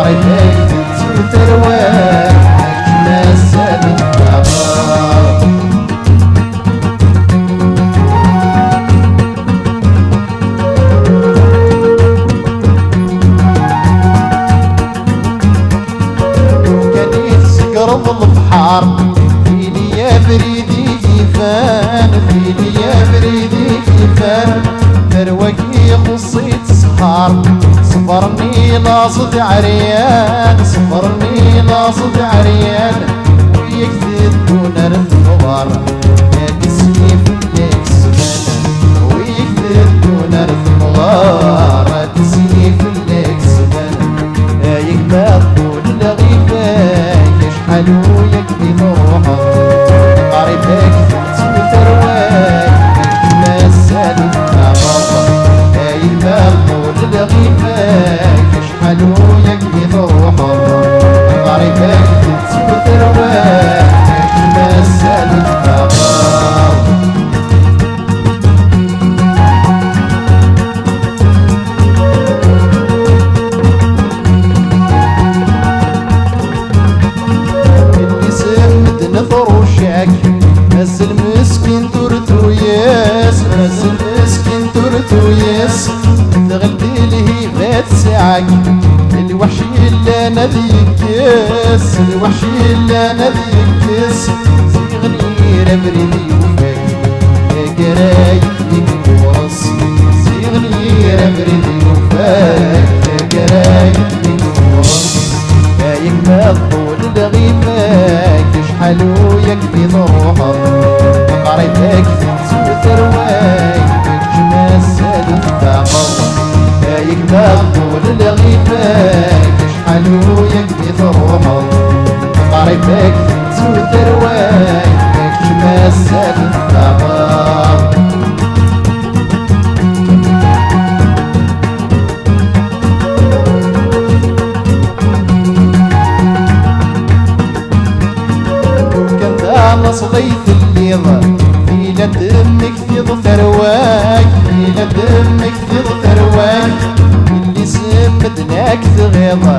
قريبك تتروى نسال الثغار. كان يتسكر بالبحر فيني يا بريدي كيفان، فيني يا بريدي كيفان، ثروكي خصيت سهر. صبرني لاصد عريان، صبرني لاصد عريان، ويكتب دون الثغار يا تسيف ليك سبانة، ويكتب دون الثغار تسيف ليك سبانة. يكبر طول الغيبان يشحلو يكفي روحه قريبك تترواك مسال الثغار. يكبر طول الغيبان يشحلو يكفي روحه قريبك تترواك مسال الثغار. هز المسكين تورتو ياس، هز المسكين تورتو ياس، تغلبي الهيبات ساعك الوحشي اللي انا ذيكس، الوحشي اللي انا ذيكس. صيغني ربريدي وفاك يا قرايب ليك ورص، صيغني ربريدي وفاك يا قرايب ليك ورص. يا يكمل طول الغيباك يشحلو يكفي ضروحه قريبك تترواك مسال الثغار. يا يكمل طول الغيباك يشحلو يكفي ضروحه قريبك تترواك مسال الثغار. صليت الليضة إلى دمك في ثرواك، إلى دمك في ثرواك، اللي سمدناك تغيظة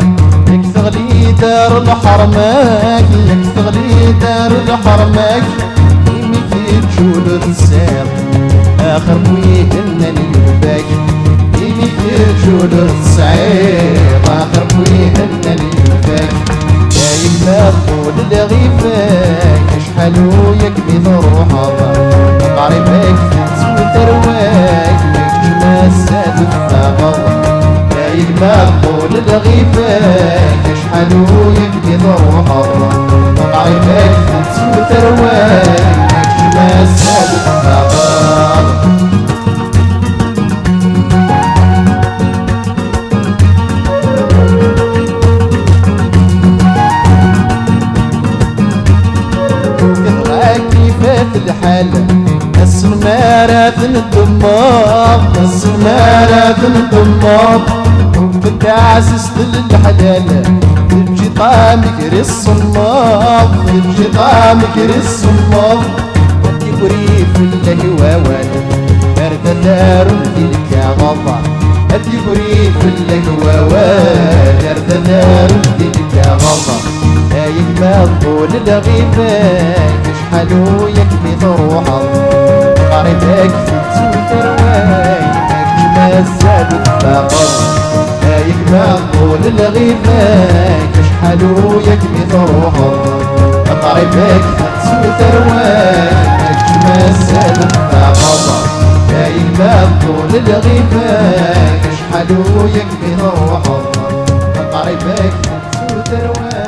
يك تغلي دار الحرماك، يك تغلي دار الحرماك. يمك تجول السير آخر بويهن يباك، يمك تجول السعير آخر بويهن يباك. يا يكمل طول الغيباك يشحلو يكفي ضروحه قريبك تترواك مسال الثغار. يا يكمل طول الغيباك يشحلو يكفي ضروحه قريبك تترواك مسال الثغار. الحالة السمارة الدمار، السمارة الدمار، وبتعزز للحلالة تبجي طعمك الصمام، تبجي طعمك الصمام. تبري في الهواوان برد دار تلك غضا، تبري في الهواوان برد دار تلك غضا. يا يكمل طول الغيباك يشحلو يكفي ضروحه قريبك تترواك مسال الثغار. يا يكمل طول الغيباك يشحلو يكفي ضروحه قريبك تترواك مسال الثغار. يا يكمل طول الغيباك يشحلو يكفي ضروحه قريبك تترواك